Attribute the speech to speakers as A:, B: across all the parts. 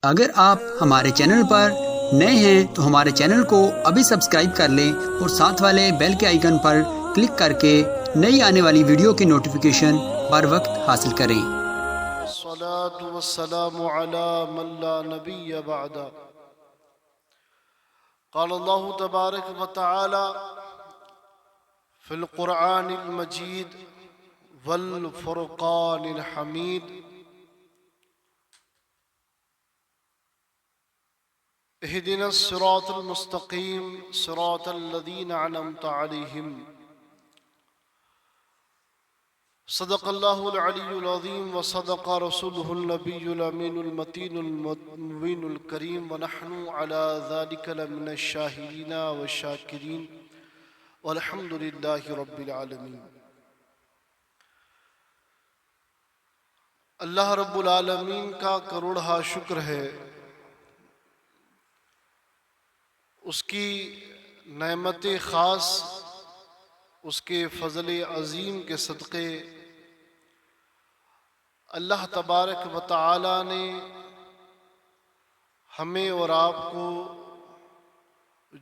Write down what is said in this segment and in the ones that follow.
A: اگر آپ ہمارے چینل پر نئے ہیں تو ہمارے چینل کو ابھی سبسکرائب کر لیں اور ساتھ والے بیل کے آئیکن پر کلک کر کے نئی آنے والی ویڈیو کی نوٹیفیکیشن بر وقت حاصل کریں۔
B: والصلاة والسلام على من لا نبي بعد قال الله تبارك وتعالى في القرآن المجيد والفرقان الحميد اهدنا الصراط المستقيم صراط الذين أنعمت عليهم صدق الله العلي العظيم وصدق رسوله النبي الأمين المتين المبين الكريم ونحن على ذلك لمن الشاهدين والشاكرين والحمد لله رب العالمين۔ اللہ رب العالمین کا کروڑہا شکر ہے، اس کی نعمت خاص، اس کے فضل عظیم کے صدقے اللہ تبارک و تعالی نے ہمیں اور آپ کو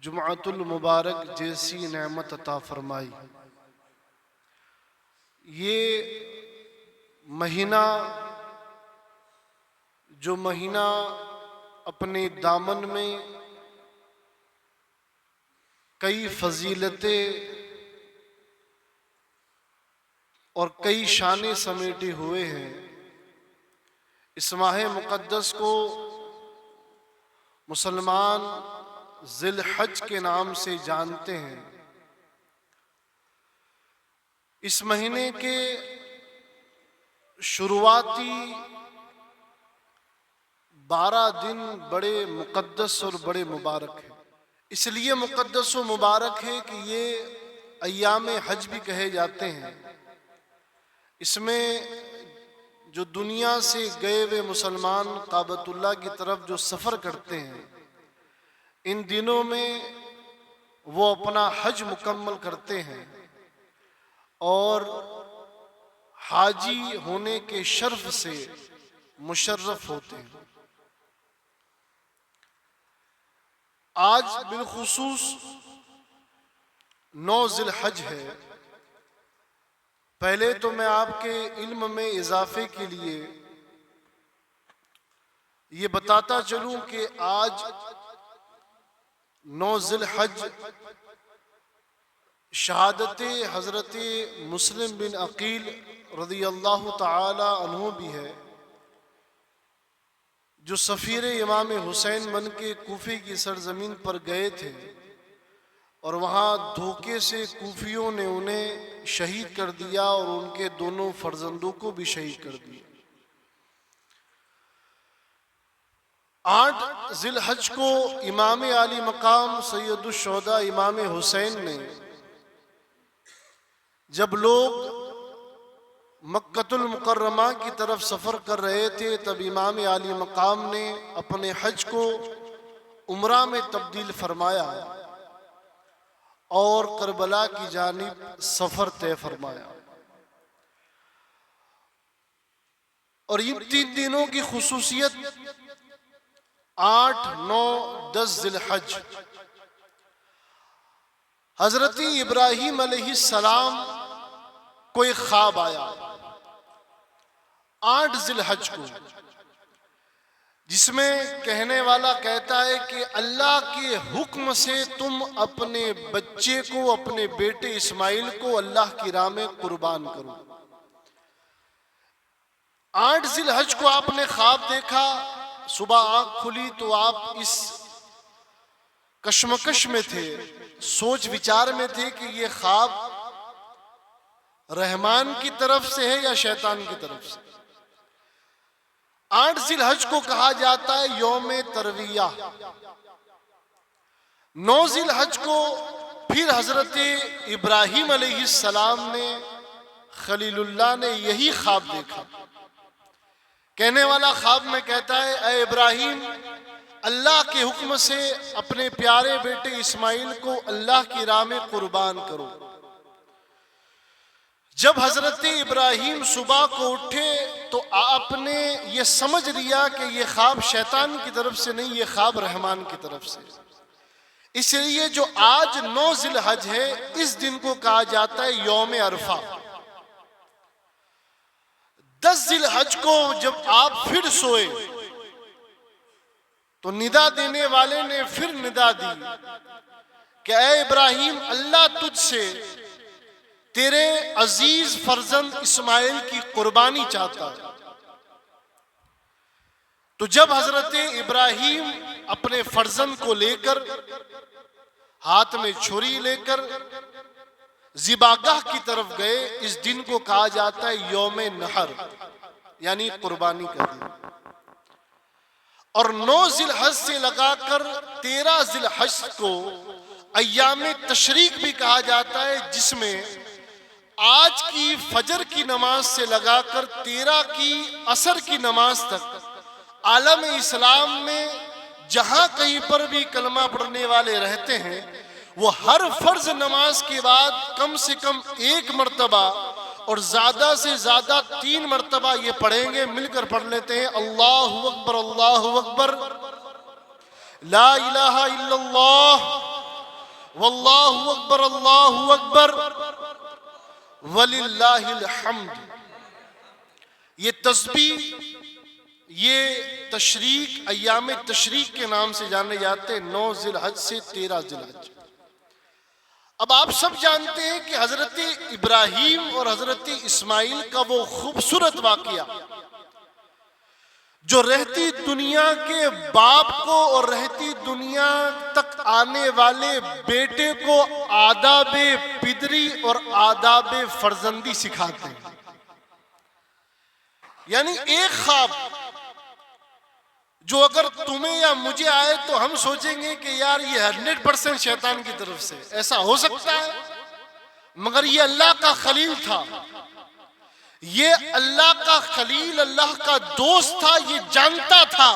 B: جمعۃ المبارک جیسی نعمت عطا فرمائی۔ یہ مہینہ جو مہینہ اپنے دامن میں کئی فضیلتیں اور کئی شانیں سمیٹے ہوئے ہیں، اس ماہ مقدس کو مسلمان ذی الحج کے نام سے جانتے ہیں۔ اس مہینے کے شروعاتی 12 دن بڑے مقدس اور بڑے مبارک ہیں۔ اس لیے مقدس و مبارک ہے کہ یہ ایام حج بھی کہے جاتے ہیں۔ اس میں جو دنیا سے گئے ہوئے مسلمان کعبۃ اللہ کی طرف جو سفر کرتے ہیں، ان دنوں میں وہ اپنا حج مکمل کرتے ہیں اور حاجی ہونے کے شرف سے مشرف ہوتے ہیں۔ آج بالخصوص 9 ذی الحج ہے۔ پہلے تو میں آپ کے علم میں اضافے کے لیے یہ بتاتا چلوں کہ آج 9 ذی الحج شہادت حضرت مسلم بن عقیل رضی اللہ تعالی عنہ بھی ہے، جو سفیر امام حسین بن کے کوفے کی سرزمین پر گئے تھے اور وہاں دھوکے سے کوفیوں نے انہیں شہید کر دیا اور ان کے دونوں فرزندوں کو بھی شہید کر دیا۔ 8 ذی الحج کو امام عالی مقام سید الشہداء امام حسین نے، جب لوگ مکۃ المکرمہ کی طرف سفر کر رہے تھے، تب امام عالی مقام نے اپنے حج کو عمرہ میں تبدیل فرمایا اور کربلا کی جانب سفر طے فرمایا۔ اور ان 3 دنوں کی خصوصیت 8، 9، 10 ذی الحج، حضرت ابراہیم علیہ السلام کو ایک خواب آیا 8 ذی الحج کو، جس میں کہنے والا کہتا ہے کہ اللہ کے حکم سے تم اپنے بچے کو، اپنے بیٹے اسماعیل کو اللہ کی راہ میں قربان کرو۔ 8 ذی الحج کو آپ نے خواب دیکھا، صبح آنکھ کھلی تو آپ اس کشمکش میں تھے، سوچ وچار میں تھے کہ یہ خواب رحمان کی طرف سے ہے یا شیطان کی طرف سے۔ 8 ذی الحج کو کہا جاتا ہے یوم ترویہ۔ 9 ذی الحج کو پھر حضرت ابراہیم علیہ السلام نے، خلیل اللہ نے یہی خواب دیکھا۔ کہنے والا خواب میں کہتا ہے، اے ابراہیم، اللہ کے حکم سے اپنے پیارے بیٹے اسماعیل کو اللہ کی راہ میں قربان کرو۔ جب حضرت ابراہیم صبح کو اٹھے تو آپ نے یہ سمجھ لیا کہ یہ خواب شیطان کی طرف سے نہیں، یہ خواب رحمان کی طرف سے۔ اس لیے جو آج 9 ذی الحج ہے، اس دن کو کہا جاتا ہے یوم عرفہ۔ 10 ذی الحج کو جب آپ پھر سوئے تو ندا دینے والے نے پھر ندا دی کہ اے ابراہیم، اللہ تجھ سے تیرے عزیز فرزند اسماعیل کی قربانی چاہتا ہے۔ تو جب حضرت ابراہیم اپنے فرزند کو لے کر، ہاتھ میں چھری لے کر ذبحگاہ کی طرف گئے، اس دن کو کہا جاتا ہے یوم نحر، یعنی قربانی کا دن۔ اور 9 ذی الحج سے لگا کر 13 ذی الحج کو ایام تشریق بھی کہا جاتا ہے، جس میں آج کی فجر کی نماز سے لگا کر 13 کی عصر کی نماز تک عالم اسلام میں جہاں کہیں پر بھی کلمہ پڑھنے والے رہتے ہیں، وہ ہر فرض نماز کے بعد کم سے کم 1 مرتبہ اور زیادہ سے زیادہ 3 مرتبہ یہ پڑھیں گے۔ مل کر پڑھ لیتے ہیں، اللہ اکبر اللہ اکبر، لا الہ الا اللہ، واللہ اکبر اللہ اکبر، وللہ الحمد۔ یہ تسبیح، یہ تشریق، ایام تشریق کے نام سے جانے جاتے ہیں، 9 ذی الحج سے 13 ذی الحج۔ اب آپ سب جانتے ہیں کہ حضرت ابراہیم اور حضرت اسماعیل کا وہ خوبصورت واقعہ جو رہتی دنیا کے باپ کو اور رہتی دنیا تک آنے والے بیٹے کو آداب پدری اور آداب فرزندی سکھاتے ہیں۔ یعنی ایک خواب جو اگر تمہیں یا مجھے آئے تو ہم سوچیں گے کہ یار یہ 100% شیطان کی طرف سے، ایسا ہو سکتا ہے؟ مگر یہ اللہ کا خلیل تھا، یہ اللہ کا خلیل، اللہ کا دوست تھا، یہ جانتا تھا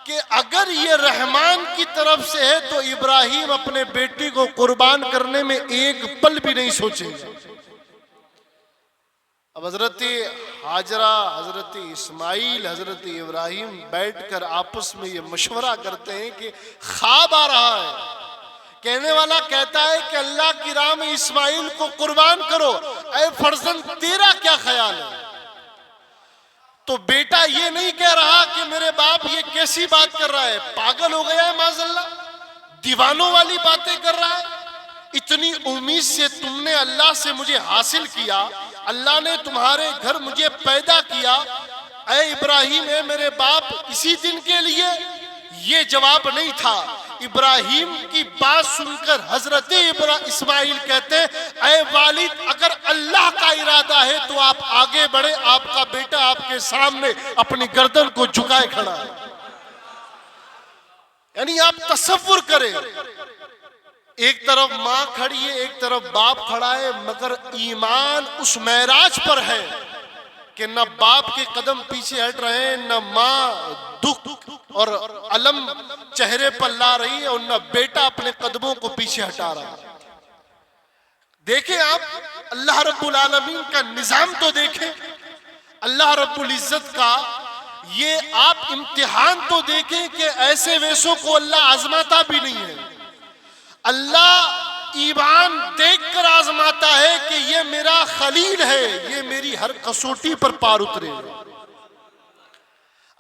B: کہ اگر یہ رحمان کی طرف سے ہے تو ابراہیم اپنے بیٹی کو قربان کرنے میں ایک پل بھی نہیں سوچے گا۔ اب حضرت حاجرہ، حضرت اسماعیل، حضرت ابراہیم بیٹھ کر آپس میں یہ مشورہ کرتے ہیں کہ خواب آ رہا ہے، کہنے والا کہتا ہے کہ اللہ کی راہ میں اسماعیل کو قربان کرو، اے فرزند تیرا کیا خیال ہے؟ تو بیٹا یہ نہیں کہہ رہا کہ میرے باپ یہ کیسی بات کر رہا ہے، پاگل ہو گیا ہے معاذ اللہ، دیوانوں والی باتیں کر رہا ہے، اتنی امید سے تم نے اللہ سے مجھے حاصل کیا، اللہ نے تمہارے گھر مجھے پیدا کیا، اے ابراہیم، اے میرے باپ، اسی دن کے لیے؟ یہ جواب نہیں تھا۔ ابراہیم کی بات سن کر حضرت اسماعیل کہتے ہیں، اے والد، اگر اللہ کا ارادہ ہے تو آپ آگے بڑھے، آپ کا بیٹا آپ کے سامنے اپنی گردن کو جھکائے کھڑا ہے۔ یعنی آپ تصور کریں، ایک طرف ماں کھڑی ہے، ایک طرف باپ کھڑا ہے، مگر ایمان اس معراج پر ہے کہ نہ باپ کے قدم پیچھے ہٹ رہے ہیں، نہ ماں دکھ اور علم چہرے پر لا رہی ہے، اور نہ بیٹا اپنے قدموں کو پیچھے ہٹا رہا ہے۔ دیکھیں آپ اللہ رب العالمین کا نظام تو دیکھیں، اللہ رب العزت کا یہ آپ امتحان تو دیکھیں کہ ایسے ویسوں کو اللہ آزماتا بھی نہیں ہے۔ اللہ ایمان دیکھ کر آزماتا ہے کہ یہ میرا خلیل ہے، یہ میری ہر کسوٹی پر پار اترے۔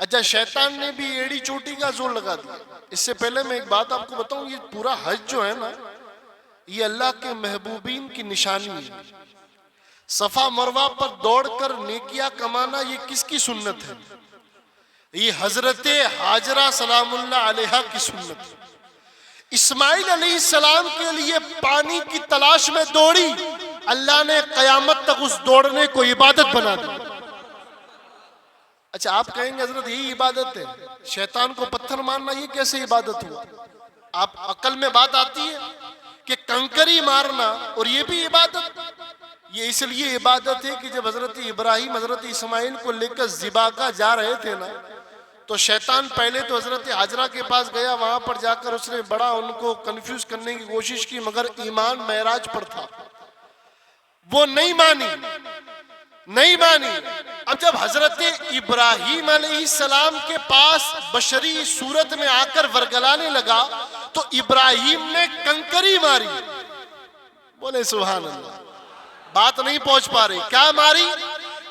B: اچھا، شیطان نے بھی ایڑی چوٹی کا زور لگا دیا۔ اس سے پہلے میں ایک بات آپ کو بتاؤں، یہ پورا حج جو ہے نا، یہ اللہ کے محبوبین کی نشانی ہے۔ صفا مروہ پر دوڑ کر نیکیاں کمانا یہ کس کی سنت ہے؟ یہ حضرت حاجرہ سلام اللہ علیہا کی سنت ہے۔ اسماعیل علیہ السلام کے لیے پانی کی تلاش میں دوڑی، اللہ نے قیامت تک اس دوڑنے کو عبادت بنا دی۔ اچھا، آپ کہیں گے حضرت یہی عبادت ہے؟ شیطان کو پتھر مارنا یہ کیسے عبادت ہوا؟ آپ عقل میں بات آتی ہے کہ کنکری مارنا اور یہ بھی عبادت؟ یہ اس لیے عبادت ہے کہ جب حضرت ابراہیم حضرت اسماعیل کو لے کر ذبحگاہ جا رہے تھے نا، تو شیطان پہلے تو حضرت حاجرہ کے پاس گیا، وہاں پر جا کر اس نے بڑا ان کو کنفیوز کرنے کی کوشش کی، مگر ایمان معراج پر تھا۔ وہ نہیں مانی. اب جب حضرت ابراہیم علیہ السلام کے پاس بشری صورت میں آ کر ورگلانے لگا تو ابراہیم نے کنکری ماری. بولے سبحان اللہ. بات نہیں پہنچ پا رہی. کیا ماری؟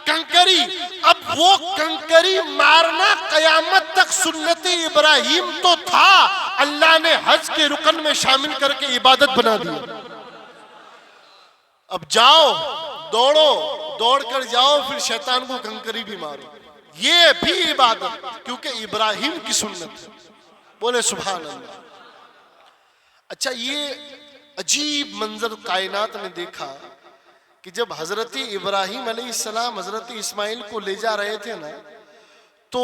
B: کنکری. اب وہ کنکری مارنا قیامت تک سنت ابراہیم تو تھا، اللہ نے حج کے رکن میں شامل کر کے عبادت بنا دی. اب جاؤ دوڑ کر جاؤ، پھر شیطان کو کنکری بھی مارو. یہ بھی عبادت، کیونکہ ابراہیم کی سنت ہے. بولے سبحان اللہ. اچھا، یہ عجیب منظر کائنات نے دیکھا کہ جب حضرت ابراہیم علیہ السلام حضرت اسماعیل کو لے جا رہے تھے نا، تو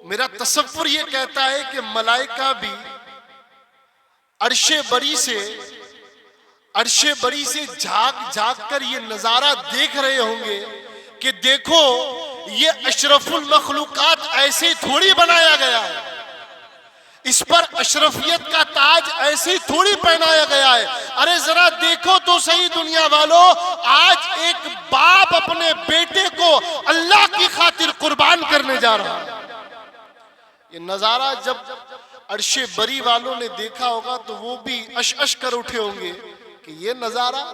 B: میرا تصور یہ کہتا ہے کہ ملائکہ بھی عرش بری سے جھاگ کر یہ نظارہ دیکھ رہے ہوں گے کہ دیکھو یہ اشرف المخلوقات ایسے تھوڑی بنایا گیا ہے، اس پر اشرفیت کا تاج ایسے تھوڑی پہنایا گیا ہے. ارے ذرا دیکھو تو صحیح دنیا والوں، آج ایک باپ اپنے بیٹے کو اللہ کی خاطر قربان کرنے جا رہا ہے. یہ نظارہ جب عرش بری والوں نے دیکھا ہوگا تو وہ بھی اش کر اٹھے ہوں گے کہ یہ نظارہ.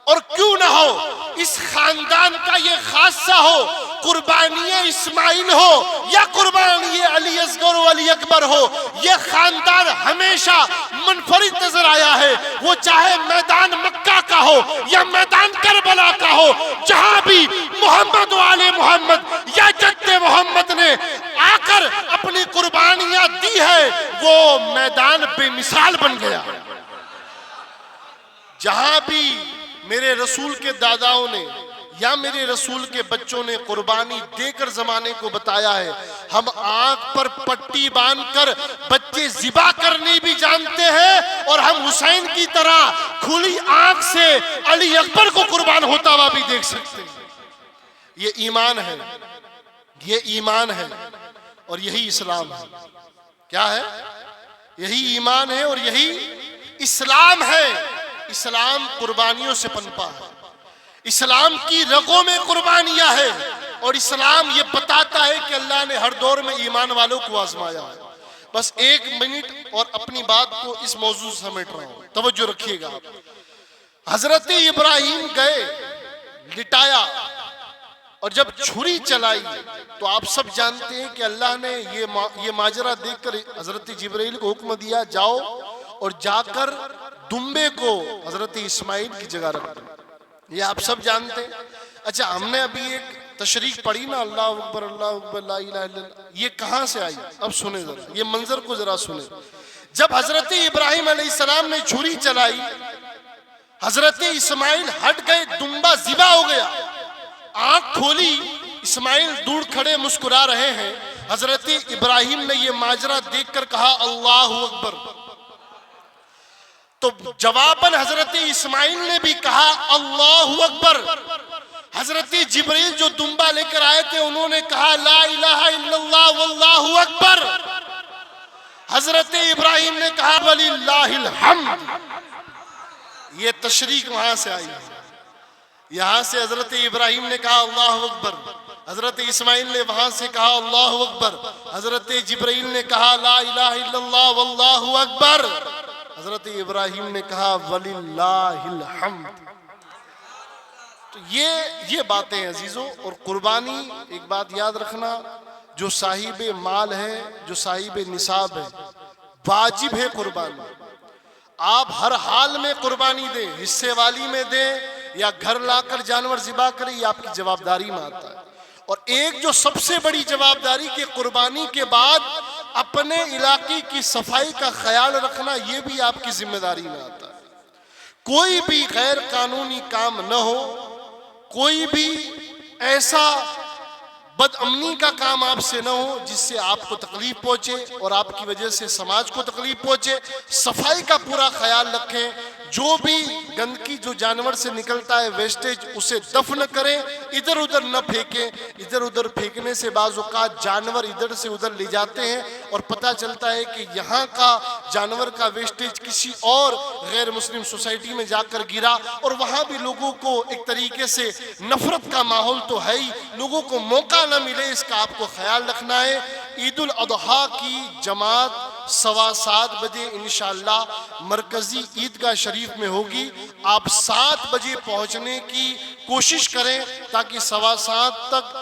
B: اور کیوں نہ ہو، اس خاندان کا یہ خاصہ ہو، قربانی اسماعیل ہو یا قربانی علی اصغر و علی اکبر ہو، یہ خاندان ہمیشہ منفرد نظر آیا ہے. وہ چاہے میدان مکہ کا ہو یا میدان کربلا کا ہو، جہاں بھی محمد و آل محمد یا جد محمد نے آ کر اپنی قربانیاں دی ہے، وہ میدان بے مثال بن گیا. جہاں بھی میرے رسول کے داداؤں نے یا میرے رسول کے بچوں نے قربانی دے کر زمانے کو بتایا ہے، ہم آنکھ پر پٹی باندھ کر بچے ذبح کرنی بھی جانتے ہیں، اور ہم حسین کی طرح کھلی آنکھ سے علی اکبر کو قربان ہوتا ہوا بھی دیکھ سکتے ہیں. یہ ایمان ہے اور یہی اسلام ہے. کیا ہے؟ یہی ایمان ہے اور یہی اسلام ہے. اسلام قربانیوں سے پنپا ہے، اسلام کی رگوں میں قربانیاں ہے، اور اسلام یہ بتاتا ہے کہ اللہ نے ہر دور میں ایمان والوں کو آزمایا ہے. بس 1 منٹ اور اپنی بات کو اس موضوع سے سمیٹ رہا ہوں، توجہ رکھیے گا. حضرت ابراہیم گئے، لٹایا، اور جب چھری چلائی تو آپ سب جانتے ہیں کہ اللہ نے یہ ماجرا دیکھ کر حضرت جبرائیل کو حکم دیا، جاؤ اور جا کر دمبے کو حضرت اسماعیل کی جگہ رکھ دو. یہ آپ سب جانتے ہیں. اچھا، ہم نے ابھی ایک تشریح پڑھی نا، اللہ اکبر لا الہ الا اللہ، یہ کہاں سے آئی؟ اب سنیں ذرا، یہ منظر کو ذرا سنیں. جب حضرت ابراہیم علیہ السلام نے چھری چلائی، حضرت اسماعیل ہٹ گئے، دمبا ذبح ہو گیا. آنکھ کھولی، اسماعیل دور کھڑے مسکرا رہے ہیں. حضرت ابراہیم نے یہ ماجرا دیکھ کر کہا اللہ اکبر. تو جواباً حضرت اسماعیل نے بھی کہا اللہ اکبر. حضرت جبرائیل جو دمبا لے کر آئے تھے انہوں نے کہا لا الہ الا اللہ واللہ اکبر. حضرت ابراہیم نے کہا وللہ الحمد. یہ تشریح وہاں سے آئی ہے. یہاں سے حضرت ابراہیم نے کہا اللہ اکبر، حضرت اسماعیل نے وہاں سے کہا اللہ اکبر، حضرت جبرائیل نے کہا لا الہ الا اللہ واللہ اکبر، حضرت ابراہیم نے کہا وللہ الحمد. تو یہ باتیں عزیزوں. اور قربانی، ایک بات یاد رکھنا، جو صاحب مال ہے، جو صاحب نصاب ہے، واجب ہے قربانی. آپ ہر حال میں قربانی دیں، حصے والی میں دیں یا گھر لا کر جانور ذبح کریں، یہ آپ کی جوابداری میں آتا ہے. اور ایک جو سب سے بڑی جوابداری کہ قربانی کے بعد اپنے علاقے کی صفائی کا خیال رکھنا، یہ بھی آپ کی ذمہ داری میں آتا ہے. کوئی بھی غیر قانونی کام نہ ہو، کوئی بھی ایسا بد امنی کا کام آپ سے نہ ہو جس سے آپ کو تکلیف پہنچے اور آپ کی وجہ سے سماج کو تکلیف پہنچے. صفائی کا پورا خیال رکھیں. جو بھی گندگی جو جانور سے نکلتا ہے ویسٹیج اسے دفن کریں, ادھر ادھر نہ پھینکیں. ادھر ادھر پھینکنے سے بعض اوقات جانور ادھر سے ادھر لے جاتے ہیں اور پتہ چلتا ہے کہ یہاں کا جانور کا ویسٹیج کسی اور غیر مسلم سوسائٹی میں جا کر گرا, اور وہاں بھی لوگوں کو ایک طریقے سے نفرت کا ماحول تو ہے ہی, لوگوں کو موقع نہ ملے, اس کا آپ کو خیال رکھنا ہے. عید الاضحیٰ کی جماعت 7:15 بجے انشاءاللہ مرکزی عیدگاہ شریف میں ہوگی. آپ 7 بجے پہنچنے کی کوشش کریں تاکہ 7:15 تک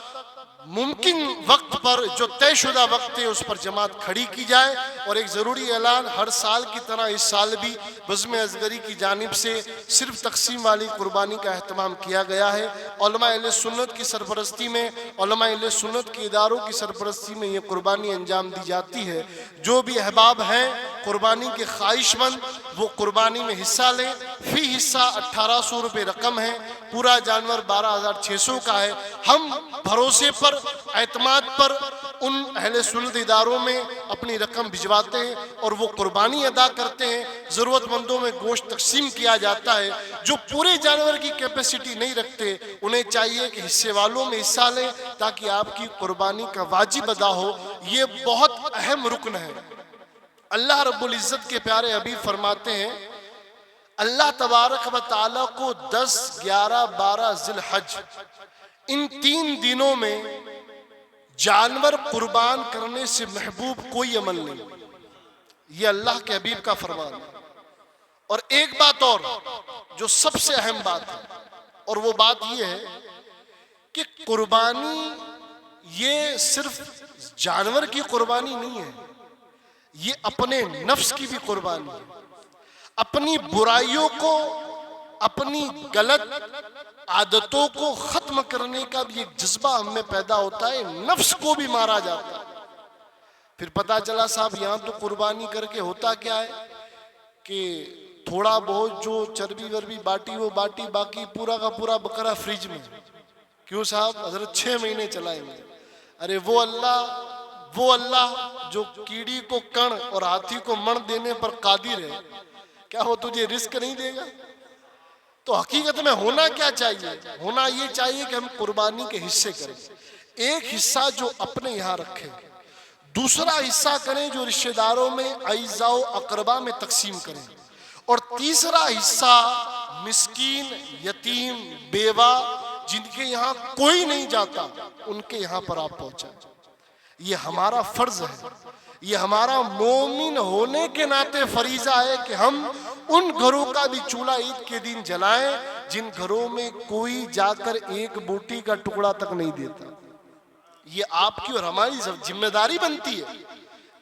B: ممکن وقت پر جو طے شدہ وقت ہے اس پر جماعت کھڑی کی جائے. اور ایک ضروری اعلان, ہر سال کی طرح اس سال بھی بزم اصغری کی جانب سے صرف تقسیم والی قربانی کا اہتمام کیا گیا ہے. علماء اہل سنت کی سرپرستی میں, علماء اہل سنت کے اداروں کی سرپرستی میں یہ قربانی انجام دی جاتی ہے. جو بھی احباب ہیں قربانی کے خواہش مند وہ قربانی میں حصہ لیں. فی حصہ 1800 روپے رقم ہے, پورا جانور 12,600 کا ہے. ہم بھروسے پر, اعتماد پر ان اہل سنت اداروں میں اپنی رقم بھجواتے ہیں اور وہ قربانی ادا کرتے ہیں. ضرورت مندوں میں گوشت تقسیم کیا جاتا ہے. جو پورے جانور کی کیپیسٹی نہیں رکھتے انہیں چاہیے کہ حصے والوں میں حصہ لیں تاکہ آپ کی قربانی کا واجب ادا ہو. یہ بہت اہم رکن ہے. اللہ رب العزت کے پیارے حبیب فرماتے ہیں, اللہ تبارک و تعالیٰ کو 10, 11, 12 ذی الحج ان 3 دنوں میں جانور قربان کرنے سے محبوب کوئی عمل نہیں. یہ اللہ کے حبیب کا فرمان ہے. اور ایک بات اور جو سب سے اہم بات ہے, اور وہ بات یہ ہے کہ قربانی یہ صرف جانور کی قربانی نہیں ہے, یہ اپنے نفس کی بھی قربانی ہے. اپنی برائیوں کو, اپنی غلط عادتوں کو ختم کرنے کا بھی ایک جذبہ ہم میں پیدا ہوتا ہے. نفس کو بھی مارا جاتا ہے. پھر پتا چلا صاحب یہاں تو قربانی کر کے ہوتا کیا ہے کہ تھوڑا بہت جو چربی وربی باٹی وہ باٹی, باقی پورا کا پورا بکرا فریج میں. کیوں صاحب؟ حضرت 6 مہینے چلائیں گے. ارے وہ اللہ جو کیڑی کو کڑ اور ہاتھی کو مڑ دینے پر قادر ہے, کیا وہ تجھے رزق نہیں دے گا؟ تو حقیقت میں ہونا کیا چاہیے؟ ہونا یہ چاہیے کہ ہم قربانی کے حصے کریں. ایک حصہ جو اپنے یہاں رکھیں, دوسرا حصہ کریں جو رشتہ داروں میں, اعزاء و اقربا میں تقسیم کریں, اور تیسرا حصہ مسکین, یتیم, بیوہ جن کے یہاں کوئی نہیں جاتا ان کے یہاں پر آپ پہنچائیں. یہ ہمارا فرض ہے, یہ ہمارا مومن ہونے کے ناطے فریضہ ہے کہ ہم ان گھروں کا بھی چولہا عید کے دن جلائیں جن گھروں میں کوئی جا کر ایک بوٹی کا ٹکڑا تک نہیں دیتا. یہ آپ کی اور ہماری ذمہ داری بنتی ہے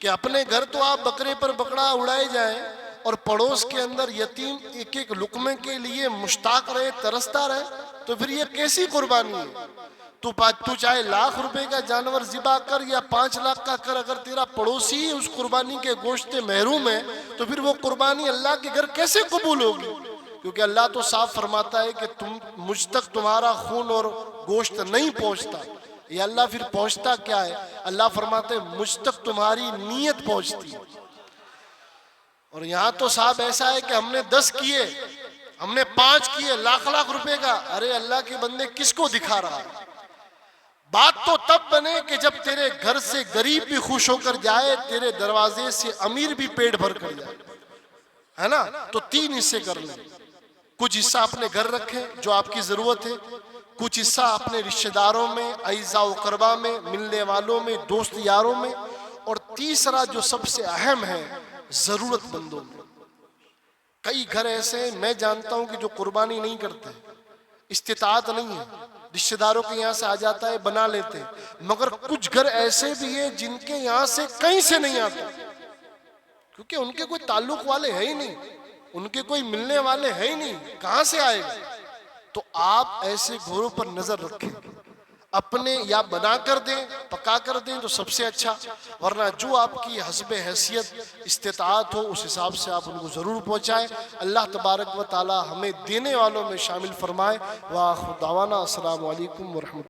B: کہ اپنے گھر تو آپ بکرے پر بکرا اڑائے جائیں اور پڑوس کے اندر یتیم ایک ایک لقمے کے لیے مشتاق رہے, ترستا رہے, تو پھر یہ کیسی قربانی ہے؟ تو چاہے 1,00,000 روپے کا جانور ذبح کر یا 5 لاکھ کا کر, اگر تیرا پڑوسی اس قربانی کے گوشت سے محروم ہے تو پھر وہ قربانی اللہ کے گھر کیسے قبول ہوگی؟ کیونکہ اللہ تو صاف فرماتا ہے کہ مجھ تک تمہارا خون اور گوشت نہیں پہنچتا. یا اللہ پھر پہنچتا کیا ہے؟ اللہ فرماتے ہیں مجھ تک تمہاری نیت پہنچتی ہے. اور یہاں تو صاحب ایسا ہے کہ ہم نے 10 کیے, ہم نے 5 کیے, لاکھ روپے کا. ارے اللہ کے بندے کس کو دکھا رہا ہے؟ بات تو تب بنے کہ جب تیرے گھر سے غریب بھی خوش ہو کر جائے, تیرے دروازے سے امیر بھی پیٹ بھر کر جائے, ہے نا؟ تو 3 حصے کر لیں. کچھ حصہ اپنے گھر رکھیں جو آپ کی ضرورت ہے, کچھ حصہ اپنے رشتہ داروں میں, اعزاء و اقربا میں, ملنے والوں میں, دوست یاروں میں, اور تیسرا جو سب سے اہم ہے ضرورت مندوں میں. کئی گھر ایسے ہیں میں جانتا ہوں کہ جو قربانی نہیں کرتے, استطاعت نہیں ہے, رشتہ داروں کے یہاں سے آ جاتا ہے بنا لیتے ہیں, مگر کچھ گھر ایسے بھی ہیں جن کے یہاں سے کہیں سے نہیں آتا کیونکہ ان کے کوئی تعلق والے ہیں ہی نہیں, ان کے کوئی ملنے والے ہیں ہی نہیں, کہاں سے آئے گا؟ تو آپ ایسے گھروں پر نظر رکھیں, اپنے یا بنا کر دیں, پکا کر دیں تو سب سے اچھا, ورنہ جو آپ کی حسب حیثیت استطاعت ہو اس حساب سے آپ ان کو ضرور پہنچائیں. اللہ تبارک و تعالی ہمیں دینے والوں میں شامل فرمائے. وآخر دعوانا السلام علیکم ورحمۃ اللہ.